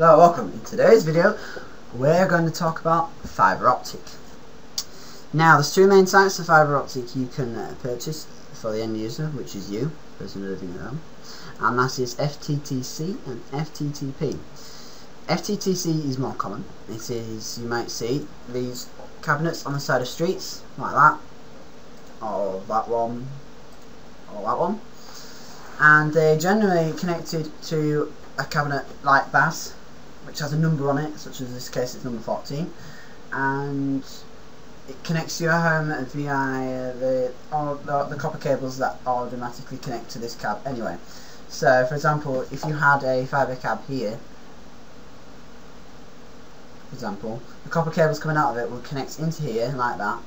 Hello, welcome. In today's video we're going to talk about fibre optic. Now there's two main types of fibre optic you can purchase for the end user, which is you, person living at home, and that is FTTC and FTTP. FTTC is more common. It is, you might see these cabinets on the side of streets like that, or that one, or that one, and they're generally connected to a cabinet like that, which has a number on it, such as in this case it's number 14, and it connects to your home via the copper cables that automatically connect to this cab anyway. So for example, if you had a fibre cab here, for example, the copper cables coming out of it will connect into here like that,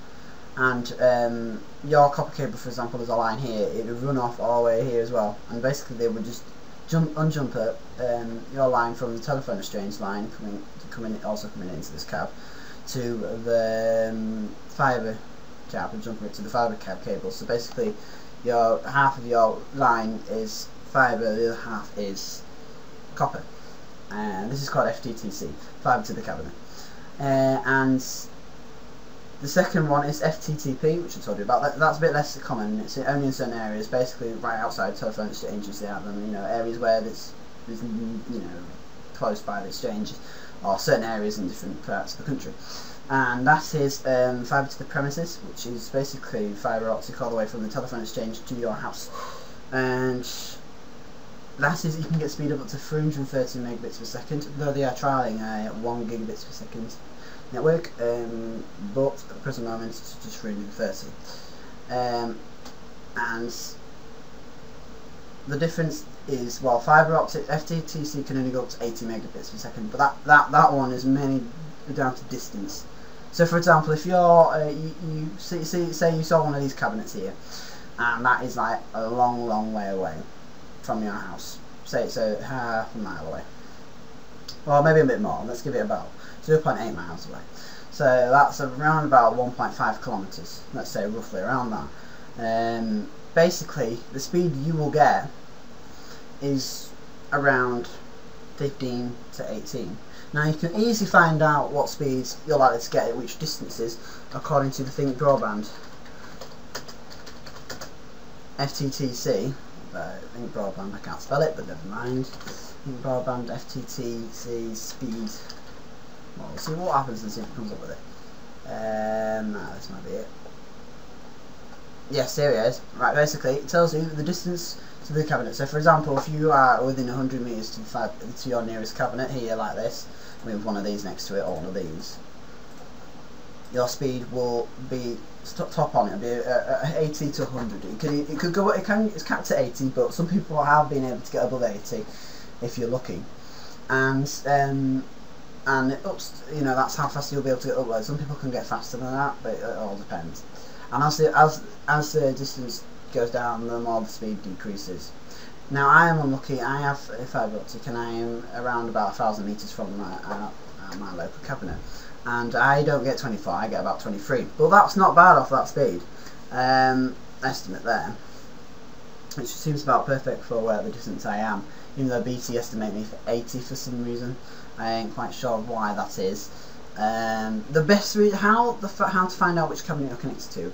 and your copper cable, for example, there's a line here, it would run off all the way here as well, and basically they would just unjump your line from the telephone exchange line coming into this cab to the fibre cab, and jump it to the fibre cab cable. So basically your half of your line is fibre, the other half is copper, and this is called FTTC, fibre to the cabinet. And the second one is FTTP, which I told you about. That's a bit less common. It's only in certain areas, basically right outside telephone exchanges. They have them, areas where there's close by the exchanges, or certain areas in different parts of the country. And that is fibre to the premises, which is basically fibre optic all the way from the telephone exchange to your house. And that is, you can get speed up to 330 megabits per second, though they are trialling a 1 gigabits per second network, but at the present moment it's just 330. And the difference is, well, fibre optic FTTC can only go up to 80 megabits per second, but that one is mainly down to distance. So for example, if you're say you saw one of these cabinets here, and that is like a long way away from your house, say it's half a mile away, or maybe a bit more, let's give it about 0.8 miles away. So that's around about 1.5 kilometers, let's say, roughly around that. Basically, the speed you will get is around 15 to 18. Now you can easily find out what speeds you're likely to get at which distances according to the ThinkBroadband FTTC. ThinkBroadband, I can't spell it, but never mind. ThinkBroadband FTTC speed. Well, we'll see what happens and see if it comes up with it. No, this might be it. Yes, here it is. Right, basically it tells you the distance to the cabinet. So for example, if you are within 100 meters to your nearest cabinet here, like this, with one of these next to it, or one of these, your speed will be top on it. It'll be 80 to 100. It could go. It's capped at 80, but some people have been able to get above 80 if you're lucky. And it ups, that's how fast you'll be able to get upload. Some people can get faster than that, but it all depends. And as the distance goes down, the more the speed decreases. Now I am unlucky. I have a fibre optic, and I am around about 1,000 meters from my local cabinet, and I don't get 24. I get about 23. But that's not bad off that speed estimate there, which seems about perfect for where the distance I am. Even though BT estimate me for 80 for some reason, I ain't quite sure why that is. The best how to find out which cabinet you're connected to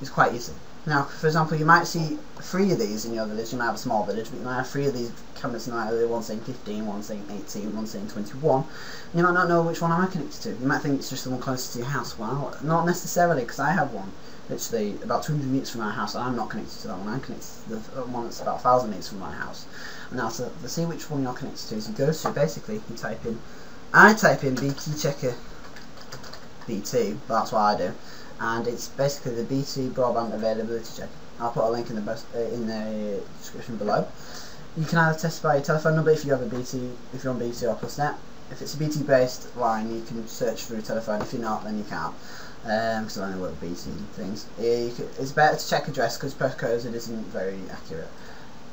is quite easy. Now, for example, you might see 3 of these in your village. You might have a small village, but you might have 3 of these cabinets in there. One saying 15, one saying 18, one saying 21. You might not know which one am I connected to. You might think it's just the one closest to your house. Well, not necessarily, because I have one literally about 200 meters from my house, and I'm not connected to that one. I'm connected to the one that's about 1,000 meters from my house. And now, to see which one you're connected to, is you go to, basically, you type in, I type in BT checker BT, that's what I do, and it's basically the BT broadband availability check. I'll put a link in the description below. You can either test by your telephone number if you have a BT, if you're on BT or Plusnet. If it's a BT based line, you can search through telephone. If you're not, then you can't, because I only work with BT things. It's better to check address, because postcodes, it isn't very accurate.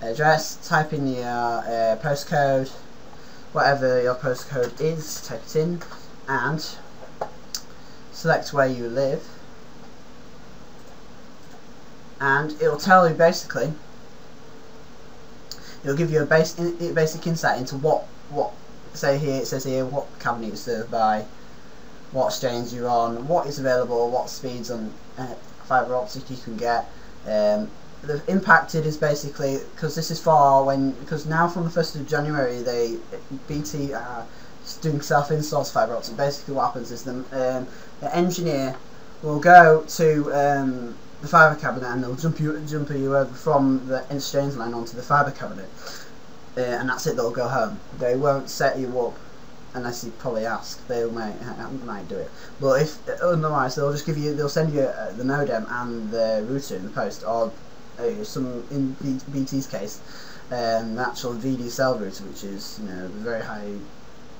Address, type in your postcode, whatever your postcode is, type it in, and select where you live, and it will tell you, basically, it'll give you a basic insight into what say here, it says here what cabinet you're served by, what exchange you're on, what is available, what speeds on fibre optic you can get. The impacted is basically, because this is for because now from the 1st of January BT are doing self-installs fibre optic. Basically what happens is the engineer will go to the fibre cabinet and they'll jump you over from the exchange line onto the fibre cabinet, and that's it. They'll go home. They won't set you up unless you probably ask. They might do it, but if otherwise they'll just they'll send you the modem and the router in the post, or some in BT's case, the actual VDSL router, which is very high,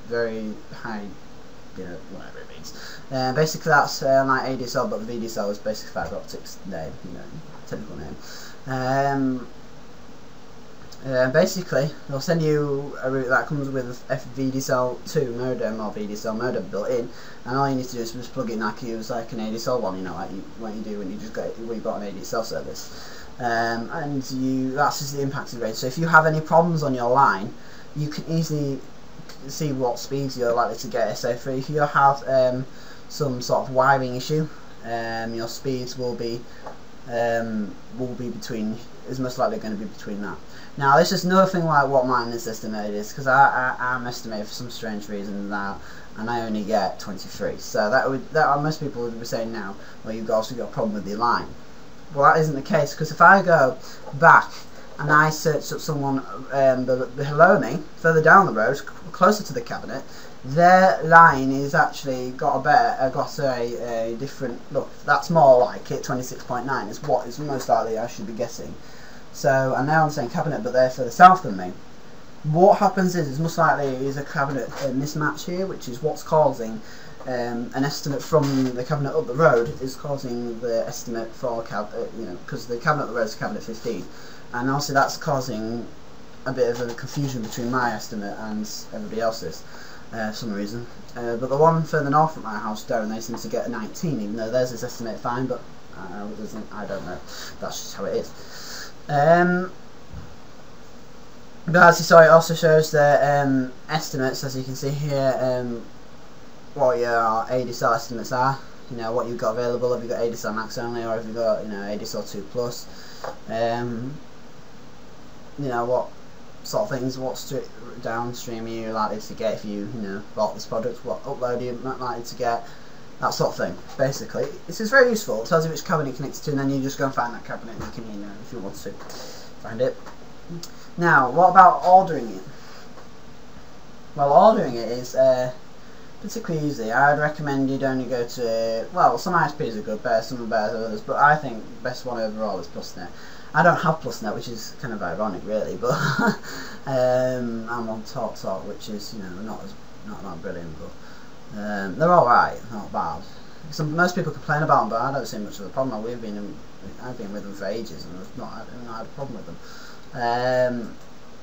whatever it means. Basically that's like ADSL, but the VDSL is basically fibre optics name, technical name. Basically they'll send you a route that comes with a VDSL2 modem or VDSL modem built in, and all you need to do is just plug it in like an ADSL one, like what you do when you've got an ADSL service. And that's just the impacted range. So if you have any problems on your line, you can easily see what speeds you're likely to get. So if you have some sort of wiring issue, your speeds will be between, is most likely going to be between that. Now this is nothing like what mine is estimated is, because I'm estimated for some strange reason now, and I only get 23. So that most people would be saying now, well, you've also got a problem with your line. Well, that isn't the case, because if I go back and I search up someone below me, further down the road, closer to the cabinet, their line is actually got a different look. That's more like it. 26.9 is what is most likely I should be guessing. So, and now I'm saying cabinet, but they're further south than me. What happens is most likely is a cabinet mismatch here, which is what's causing an estimate from the cabinet up the road is causing the estimate for because the cabinet up the road is cabinet 15, and also that's causing a bit of a confusion between my estimate and everybody else's for some reason. But the one further north from my house down, they seem to get a 19, even though theirs is estimated fine, but I don't know. That's just how it is. But as you saw, it also shows the estimates, as you can see here, what your ADSL estimates are. What you've got available. Have you got ADSL Max only, or have you got ADSL 2 Plus? What sort of things, what downstream are you likely to get if you bought this product? What upload are you likely to get? That sort of thing. Basically, this is very useful. It tells you which cabinet it connects to, and then you just go and find that cabinet, and you can if you want to find it. Now, what about ordering it? Well, ordering it is particularly easy. I'd recommend you'd only go to, well, some ISPs are good, some are better than others, but I think the best one overall is Plusnet. I don't have Plusnet, which is kind of ironic, really, but I'm on TalkTalk, which is not brilliant, but they're all right, not bad. Most people complain about them, but I don't see much of a problem. I've been with them for ages, and I've not had a problem with them.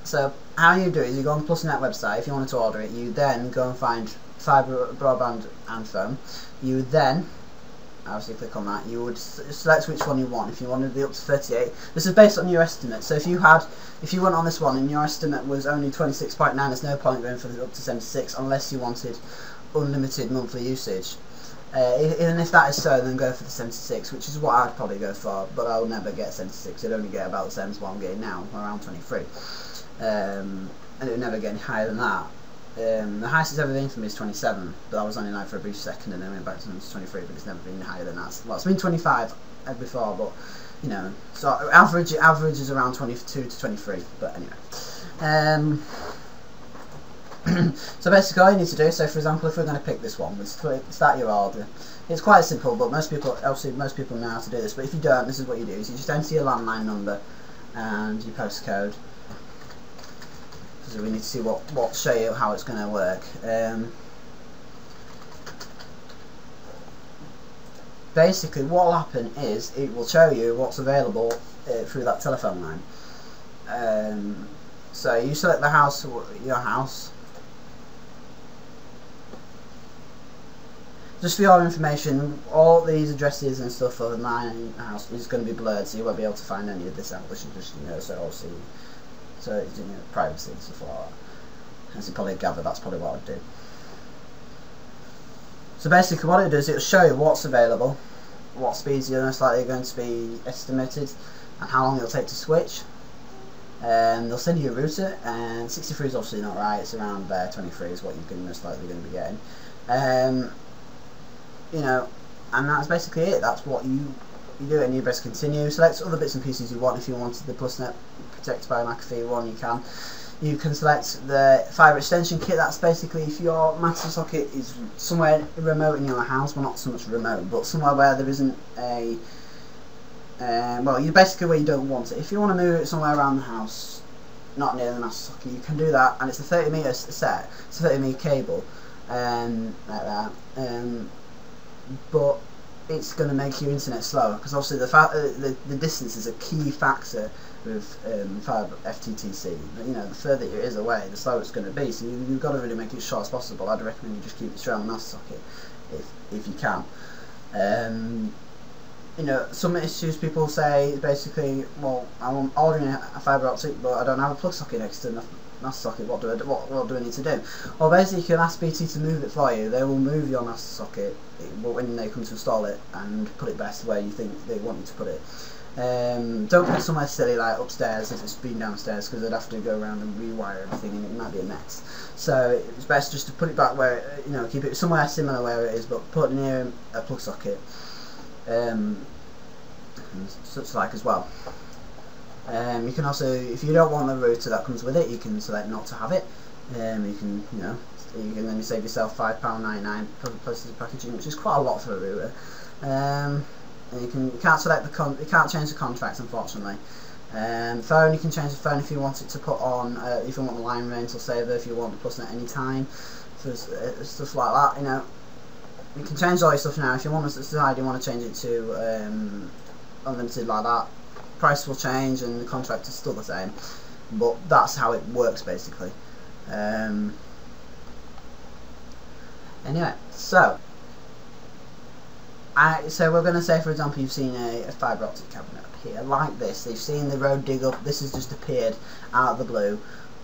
So how you do it is you go on the Plusnet website. If you wanted to order it, you then go and find fibre broadband and phone. You would then obviously click on that. You would select which one you want. If you wanted to be up to 38, this is based on your estimate. So if you went on this one and your estimate was only 26.9, there's no point going for up to 76 unless you wanted unlimited monthly usage. And if that is so, then go for the 76, which is what I'd probably go for, but I'll never get 76. I'd only get about the same as what I'm getting now, around 23. And it would never get any higher than that. The highest it's ever been for me is 27, but I was only like for a brief second and then went back to 23, but it's never been higher than that. Well, it's been 25 before, but so average is around 22 to 23, but anyway. So basically all you need to do, so for example if we're going to pick this one, start your order. It's quite simple, but most people know how to do this, but if you don't, this is what you do, is you just enter your landline number and your postcode. So we need to see show you how it's going to work. Basically what will happen is it will show you what's available through that telephone line. So you select the house, your house. Just for your information, all these addresses and stuff of my house is going to be blurred, so you won't be able to find any of this out. This is just so obviously, so it's privacy and stuff like as you probably gather, that's probably what I'd do. So basically what it does, it'll show you what's available, what speeds are most likely going to be estimated, and how long it'll take to switch. They'll send you a router, and 63 is obviously not right, it's around 23 is what you're most likely going to be getting. You know, and that's basically it. That's what you do, and you press continue. Select other bits and pieces you want. If you wanted the Plusnet protected by McAfee one, you can. You can select the fibre extension kit. That's basically if your master socket is somewhere remote in your house, well, not so much remote, but somewhere where there isn't a well, you basically where you don't want it. If you want to move it somewhere around the house, not near the master socket, you can do that, and it's a 30 metre set. It's a 30 metre cable, like that. But it's going to make your internet slower, because obviously the distance is a key factor with fibre FTTC. You know, the further it is away, the slower it's going to be. So you've got to really make it short as possible. I'd recommend you just keep it straight on the master socket if you can. You know, some issues people say basically, well, I'm ordering a fibre optic, but I don't have a plug socket next to the master socket. What do I need to do? Well, basically you can ask BT to move it for you. They will move your master socket when they come to install it and put it best where you think they want you to put it. Don't put it somewhere silly like upstairs if it's been downstairs, because they'd have to go around and rewire everything and it might be a mess. So it's best just to put it back where, you know, keep it somewhere similar where it is, but put it near a plug socket. And such like as well. You can also, if you don't want the router that comes with it, you can select not to have it. You can, you know, you can then save yourself £5.99 plus packaging, which is quite a lot for a router. And you can't select you can't change the contract, unfortunately. Phone, you can change the phone if you want it to put on, if you want the line rental saver, if you want the Plusnet anytime, stuff like that. You know, you can change all your stuff now. If you want to decide you want to change it to unlimited like that, price will change and the contract is still the same, but that's how it works basically. Anyway, so we're going to say, for example, you've seen a fibre optic cabinet up here like this. They've seen the road dig up. This has just appeared out of the blue.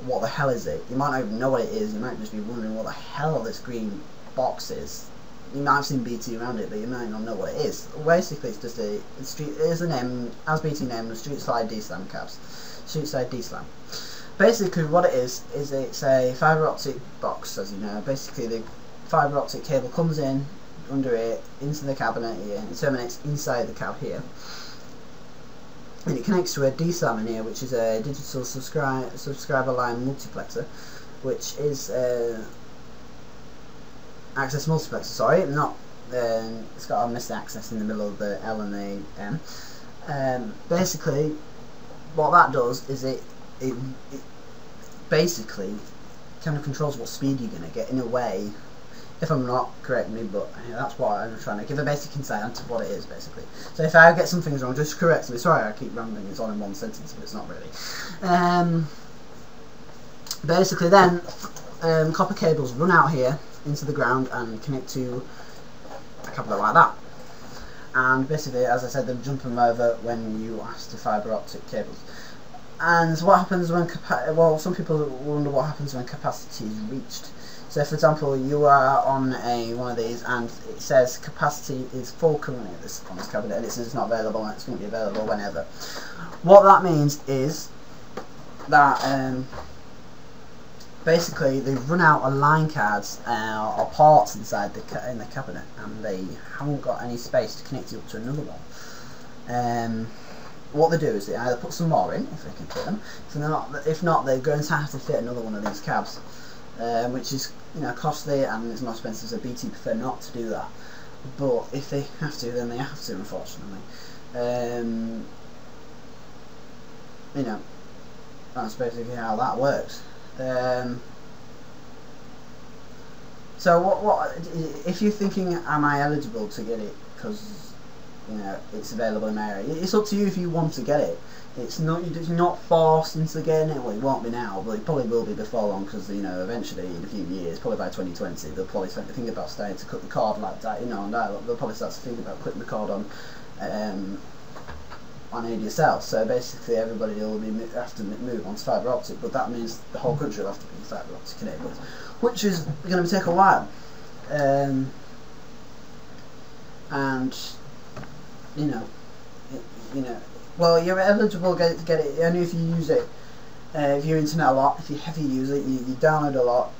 What the hell is it? You might not even know what it is. You might just be wondering what the hell this green box is. You might have seen BT around it, but you might not know what it is. Basically, it's just a name, as BT named, street side DSLAM cabs. Street side DSLAM. Basically, what it is it's a fibre optic box, as you know. Basically, the fibre optic cable comes in under it into the cabinet here, and it terminates inside the cab here. And it connects to a DSLAM in here, which is a digital subscriber line multiplexer, which is access multiplexer, sorry, not it's got a missed access in the middle of the L and the M. Basically what that does is it basically kind of controls what speed you're going to get, in a way, if I'm not, correct me, but that's what I'm trying to give a basic insight into what it is basically. So if I get some things wrong, just correct me. Sorry, I keep rambling, it's all in one sentence, but it's not really. Basically then copper cables run out here into the ground and connect to a cabinet like that, and basically, as I said, they'll jump them over when you ask the fibre optic cables. And what happens when well, some people wonder what happens when capacity is reached. So for example, you are on one of these and it says capacity is full currently on this cabinet, and it says it's not available and it's going to be available whenever. What that means is that basically they've run out of line cards or ports inside in the cabinet, and they haven't got any space to connect it up to another one. What they do is they either put some more in if they can fit them. If not, they're going to have to fit another one of these cabs, which is, you know, costly and it's more expensive. So BT prefer not to do that, but if they have to, then they have to, unfortunately. You know, that's basically how that works. So what if you're thinking, am I eligible to get it because, you know, it's available in my area? It's up to you if you want to get it. It's not forced into getting it. Well, it won't be now, but it probably will be before long, because, you know, eventually in a few years, probably by 2020, they'll probably start to think about starting to cut the cord like that, you know, and they'll probably start to think about putting the cord on on ADSL, so basically everybody will have to move on to fibre optic, but that means the whole country will have to be fibre optic enabled, which is going to take a while. And well, you're eligible to get it only if you use it. If you internet a lot, if you heavy use it, you download a lot.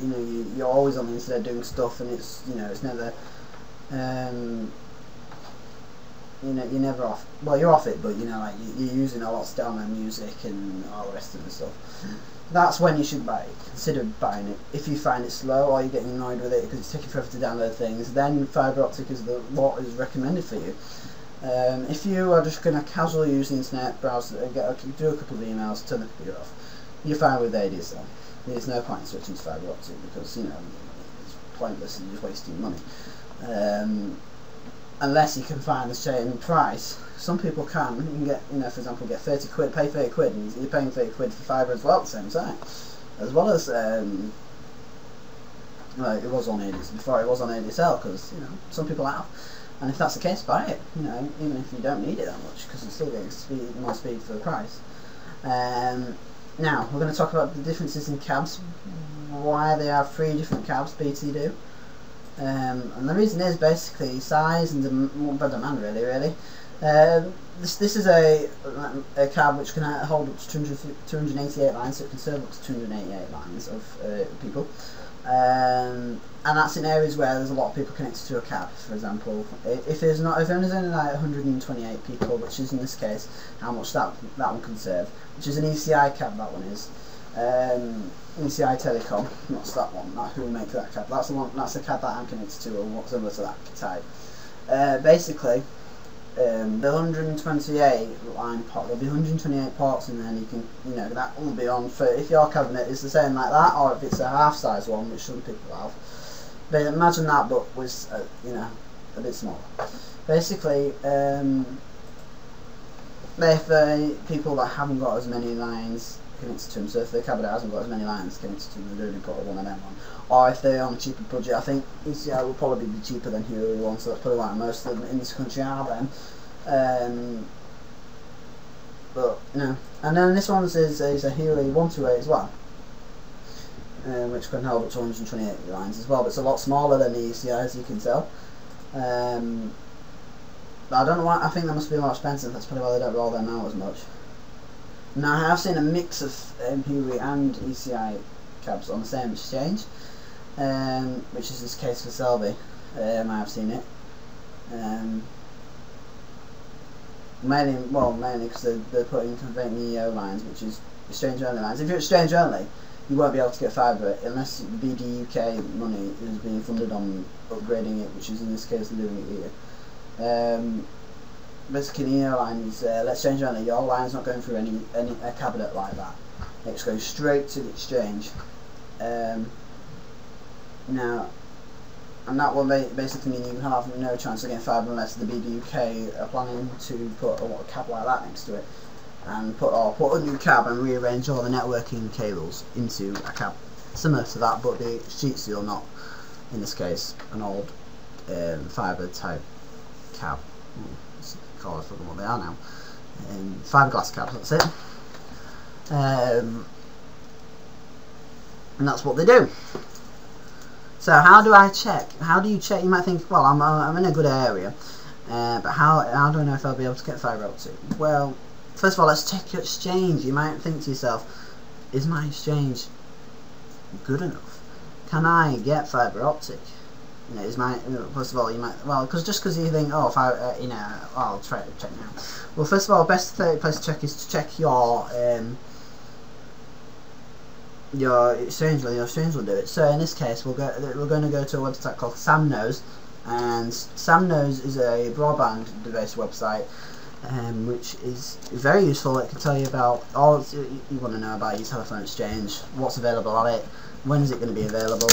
You're always on the internet doing stuff, and it's it's never. You're never off. Well, you're off it, but like you're using a lot to download music and all the rest of the stuff. That's when you should buy it. Consider buying it. If you find it slow or you're getting annoyed with it because it's taking forever to download things, then fibre optic is what is recommended for you. If you are just going to casually use the internet, browse, do a couple of emails, turn the computer off, you're fine with ADSL. There's no point in switching to fibre optic because it's pointless and you're just wasting money. Unless you can find the same price. Some people can. You can get, for example, get 30 quid, pay 30 quid, and you're paying 30 quid for fibre as well at the same time. As well as, well, it was on ADSL, before it was on ADSL, because, some people have. And if that's the case, buy it, even if you don't need it that much, because you're still getting more speed for the price. Now, we're going to talk about the differences in cabs, why they have 3 different cabs, BT do. And the reason is basically size and demand, really. This is a cab which can hold up to 288 lines, so it can serve up to 288 lines of people. And that's in areas where there's a lot of people connected to a cab. For example, if there's only like 128 people, which is in this case how much that one can serve, which is an ECI cab. That one is. ECI Telecom, not that one, not who make that cab. That's the one. That's the cab that I'm connected to, or what's similar to that type. Basically, the 128 line port. There'll be 128 ports in there, and you can, that will be on for if your cabinet is the same like that, or if it's a half-size one, which some people have. But imagine that, but with a bit smaller. Basically, if people that haven't got as many lines connected to them, so if the cabinet hasn't got as many lines connected to them, they'd only put one of them on. Or if they're on a cheaper budget, I think ECI will probably be cheaper than Huawei one, so that's probably why most of them in this country are them. But and then this one is a Huawei 128 as well, which can hold up to 128 lines as well, but it's a lot smaller than the ECI, as you can tell. But I don't know why. I think they must be more expensive. That's probably why they don't roll them out as much. Now, I have seen a mix of Huawei and ECI cabs on the same exchange, which is this case for Selby. I have seen it. Mainly because they're putting conveying EO lines, which is exchange only lines. If you're exchange only, you won't be able to get fibre unless BDUK money is being funded on upgrading it, which is in this case they're doing it here. Basically, the EO line is let's change only. Your line's not going through a cabinet like that. It's going straight to the exchange. Now, and that will basically mean you have no chance of getting fibre unless the BDUK are planning to put a cab like that next to it, and put a new cab and rearrange all the networking cables into a cab similar to that, but the sheet steel, not in this case an old fibre type cab. Colours for them what they are now. Fiberglass cabs, that's it. And that's what they do. So how do I check? How do you check? You might think, well, I'm in a good area, but how do I know if I'll be able to get fibre optic? Well, first of all, let's check your exchange. You might think to yourself, is my exchange good enough? Can I get fibre optic? Is my first of all, you might, well, because you think, oh, if I I'll try to check now. Well, first of all, best place to check is to check your exchange. Your exchange will do it. So in this case, we're going to go to a website called SamKnows, and SamKnows is a broadband-based website, which is very useful. It can tell you about all you want to know about your telephone exchange, what's available on it, when is it going to be available.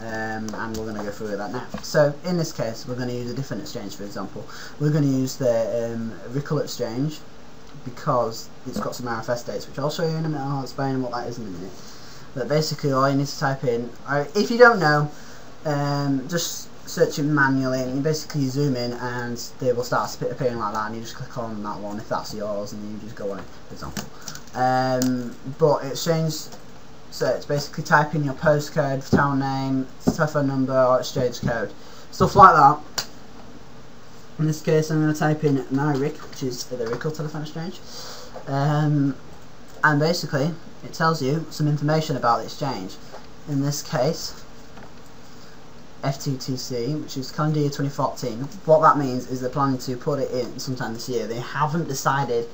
And we're going to go through that now. So in this case, we're going to use a different exchange. For example, we're going to use the Rickle exchange because it's got some RFS dates, which I'll show you in a minute. I'll explain what that is in a minute. But basically, all you need to type in, if you don't know, just search it manually, and you basically zoom in and they will start appearing like that, and you just click on that one if that's yours, and you just go on it, for example. But it's changed, so it's basically type in your postcode, town name, telephone number or exchange code, stuff like that. In this case I'm going to type in my RIC, which is the Rickle Telephone Exchange, and basically it tells you some information about the exchange. In this case FTTC, which is calendar year 2014. What that means is they're planning to put it in sometime this year. They haven't decided,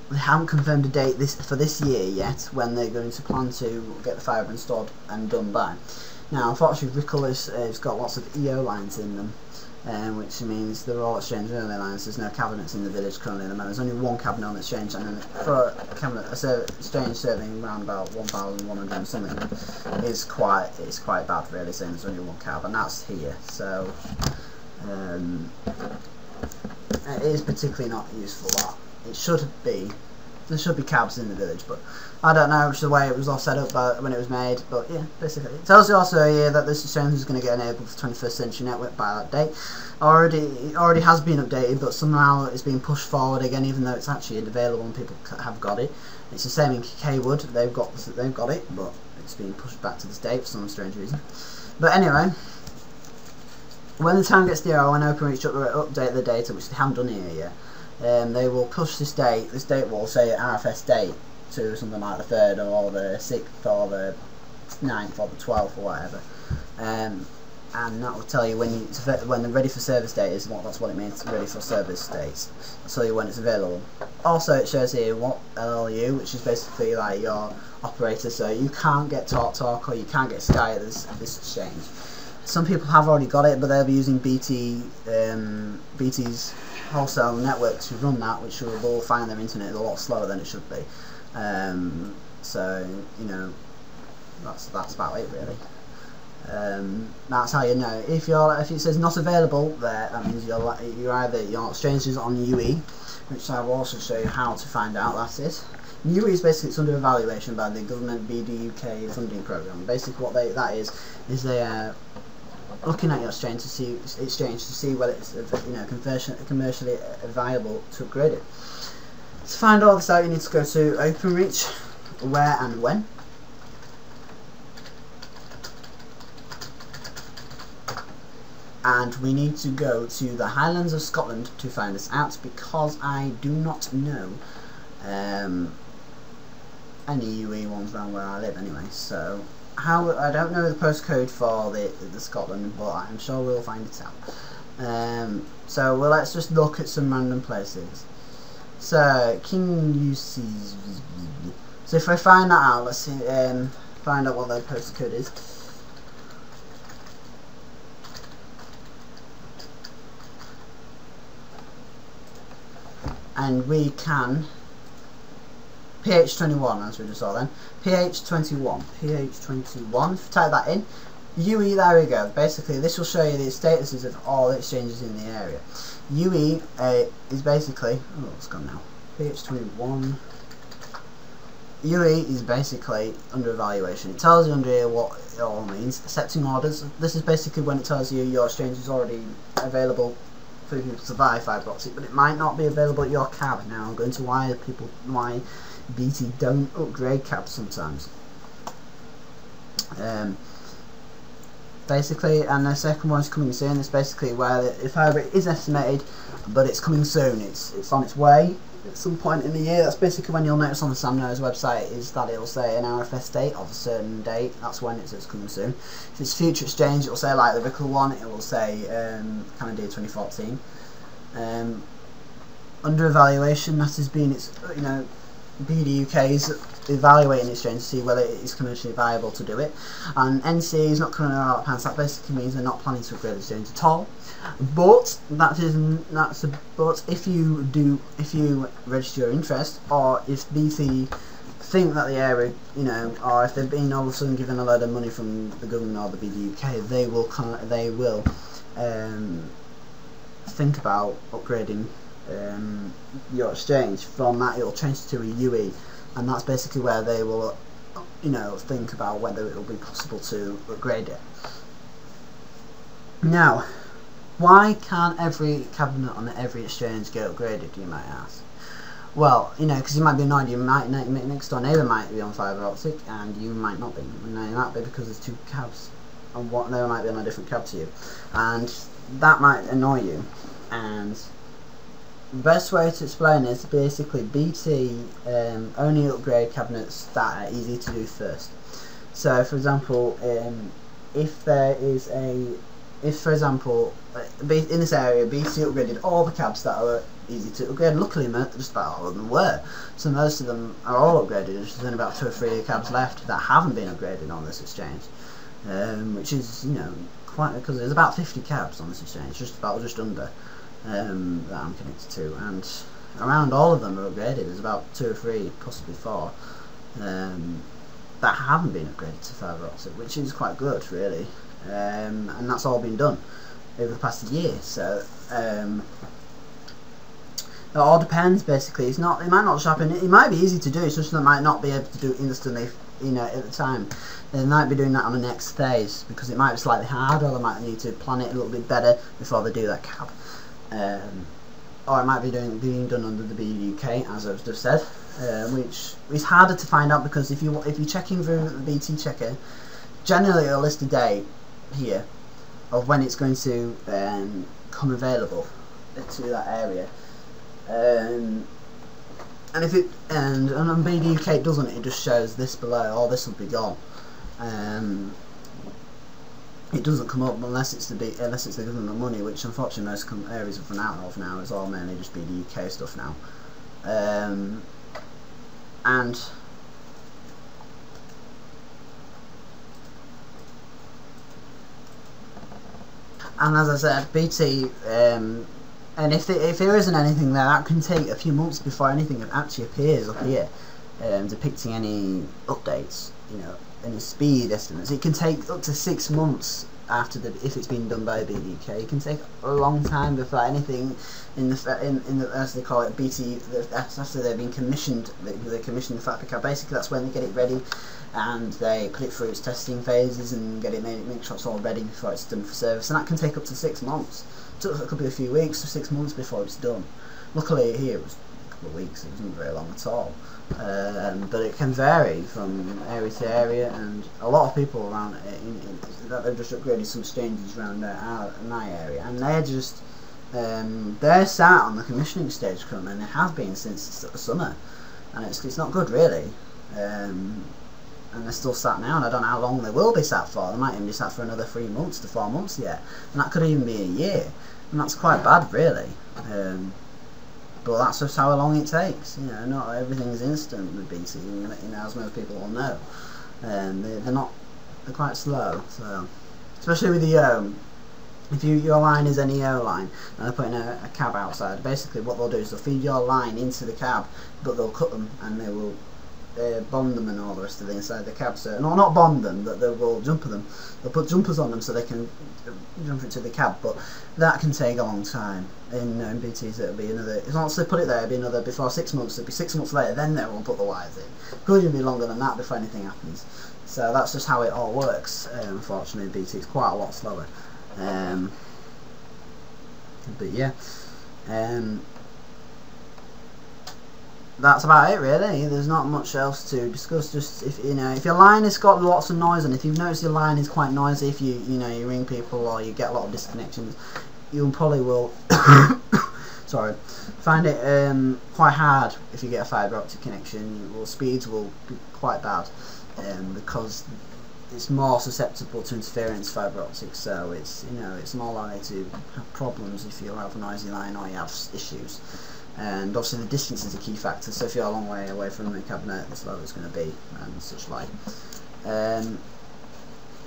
they haven't confirmed a date for this year yet when they're going to plan to get the fibre installed and done by. Now unfortunately Rickle has got lots of EO lines in them, which means they're all exchange only lines. There's no cabinets in the village currently at the moment. There's only one cabinet on the exchange, and for a cabinet, exchange serving around about 1,100 and something is quite bad really, saying there's only one cab, and that's here. So it is particularly not useful. That it should be. There should be cabs in the village, but I don't know which is the way it was all set up when it was made. But yeah, basically it tells you also here that this exchange is going to get enabled for 21st century network by that date. It already has been updated, but somehow it's being pushed forward again, even though it's actually available and people have got it. It's the same in Kaywood. They've got it, but it's being pushed back to this date for some strange reason. But anyway, when the time gets near, when Openreach update the data, which they haven't done here yet, they will push this date. This date will say RFS date to something like the 3rd or the 6th or the 9th or the 12th or whatever, and that will tell you when the ready for service date is. That's what it means, ready for service dates. It'll tell you when it's available. Also it shows here what LLU, which is basically like your operator, so you can't get TalkTalk or you can't get Sky at this exchange. Some people have already got it, but they'll be using BT's wholesale network to run that, which will find their internet a lot slower than it should be. So you know, that's about it really. That's how you know if it says not available there, that means your exchange is on UE, which I will also show you how to find out. That's it. UE is basically, it's under evaluation by the government BDUK funding program. Basically what that is they are looking at your exchange to see whether it's commercially viable to upgrade it. To find all this out, you need to go to Openreach, where and when. And we need to go to the Highlands of Scotland to find this out, because I do not know any UE ones around where I live anyway. So I don't know the postcode for the Scotland, but I'm sure we'll find it out. So let's just look at some random places. So King UC. So if I find that out, let's see. Find out what their postcode is. And we can PH21, as we just saw then. PH21. Type that in. UE, there we go. Basically, this will show you the statuses of all the exchanges in the area. UE is basically, oh, it's gone now. PH21. UE is basically under evaluation. It tells you under here what it all means. Accepting orders. This is basically when it tells you your exchange is already available for people to buy fibre optic, but it might not be available at your cab. Now I'm going to why BT don't upgrade cabs sometimes. Basically, and the second one is coming soon. It's basically where the fibre is estimated, but it's coming soon. It's on its way at some point in the year. That's basically when you'll notice on the Samno's website is that it'll say an RFS date of a certain date. That's when it's coming soon. If it's future exchange, it'll say like the Rickle one. It will say calendar year 2014. Under evaluation, that has been BDUK's evaluating the exchange to see whether it is commercially viable to do it, and NCA is not coming out of pants. That basically means they're not planning to upgrade the exchange at all. But but if you register your interest, or if BT think that the area, or if they've been all of a sudden given a load of money from the government or the BDUK, they will think about upgrading your exchange. From that, it will change to a UE, and that's basically where they will, think about whether it will be possible to upgrade it. Now, why can't every cabinet on every exchange get upgraded, you might ask? Well, you know, because you might be annoyed, next door neighbour might be on fibre optic and you might not be. You know, it might be because there's two cabs and they might be on a different cab to you, and that might annoy you. And the best way to explain is basically BT only upgrade cabinets that are easy to do first. So, for example, if for example in this area BT upgraded all the cabs that were easy to upgrade. Luckily, just about all of them were. So most of them are all upgraded. There's only about 2 or 3 cabs left that haven't been upgraded on this exchange, which is, you know, quite, because there's about 50 cabs on this exchange, just under that I'm connected to, and around all of them are upgraded. There's about 2 or 3, possibly 4, that haven't been upgraded to fibre optic, which is quite good, really. And that's all been done over the past year. So it all depends, basically. It might not just happen. It might be easy to do. It's just that it might not be able to do it instantly, you know, at the time. They might be doing that on the next phase because it might be slightly harder, or they might need to plan it a little bit better before they do that cab. Or it might be being done under the BUK, as I've just said, which is harder to find out, because if you're checking through the BT checker, generally it'll list a date here of when it's going to come available to that area. And if it and on BDUK it doesn't, it just shows this below, or this will be gone. It doesn't come up unless it's the government money, which unfortunately most areas have run out of now. It's all mainly just BDUK stuff now. And as I said, BT, and if there isn't anything there, that can take a few months before anything actually appears up here, depicting any updates, you know, any speed estimates. It can take up to 6 months after if it's been done by BDK. It can take a long time before anything in the as they call it, BT, after they've been commissioned. They commission the fabric card. Basically, that's when they get it ready, and they put it through its testing phases and get it make sure it's all ready before it's done for service. And that can take up to 6 months. It could be a few weeks or 6 months before it's done. Luckily here it was a couple of weeks. It wasn't very long at all. But it can vary from area to area, and a lot of people around that they've just upgraded some exchanges around my area, and they're just they're sat on the commissioning stage currently, and they have been since the summer, and it's not good, really. And they're still sat now, and I don't know how long they will be sat for. They might even be sat for another 3 months to 4 months yet, and that could even be a year, and that's quite bad, really. But that's just how long it takes. You know, not everything's instant with BT, you know, as most people will know. They're quite slow. So, especially with the if your line is an EO line and they're putting a cab outside, basically what they'll do is they'll feed your line into the cab, but they'll cut them and they will bond them and all the rest of it inside the cab. So, no, not bond them, but they will jumper them. They'll put jumpers on them so they can jump into the cab, but that can take a long time. In BTs it'll be another, once they put it there, it'll be another, before 6 months, it'll be 6 months later, then they will put the wires in. Could even be longer than that before anything happens. So that's just how it all works. Unfortunately, BT is quite a lot slower. But yeah, that's about it, really. There's not much else to discuss. Just if your line has got lots of noise, and if you've noticed your line is quite noisy, if you ring people or you get a lot of disconnections, you probably will sorry, find it quite hard if you get a fibre optic connection. Speeds will be quite bad, because it's more susceptible to interference, fibre optic. So it's it's more likely to have problems if you have a noisy line or you have issues. And obviously the distance is a key factor, so if you're a long way away from the cabinet, the slower it's going to be, and such like. And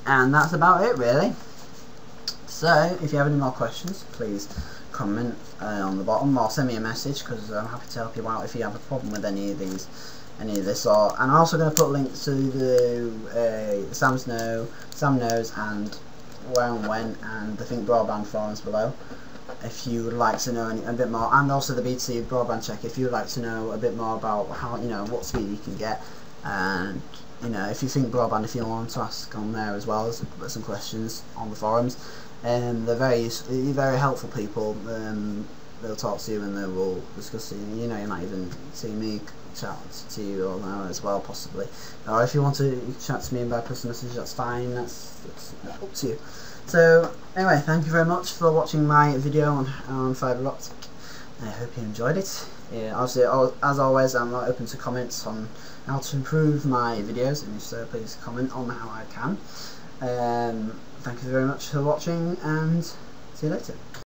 that's about it, really. So if you have any more questions, please comment on the bottom, or send me a message, because I'm happy to help you out if you have a problem with any of this. And I'm also going to put links to the Sam Knows and Where and When and the ThinkBroadband forums below, if you would like to know a bit more, and also the BT broadband check if you would like to know a bit more about how what speed you can get. And you know, if you think broadband, if you want to ask on there as well, put some questions on the forums. They're very helpful people. They'll talk to you and they will discuss it. You know, you might even see me chat to you all now as well, possibly. Or if you want to chat to me by personal message, that's fine. That's up to you. So anyway, thank you very much for watching my video on fibre optic. I hope you enjoyed it. Obviously, as always, I'm not open to comments on how to improve my videos, and if so, please comment on how I can. Thank you very much for watching, and see you later.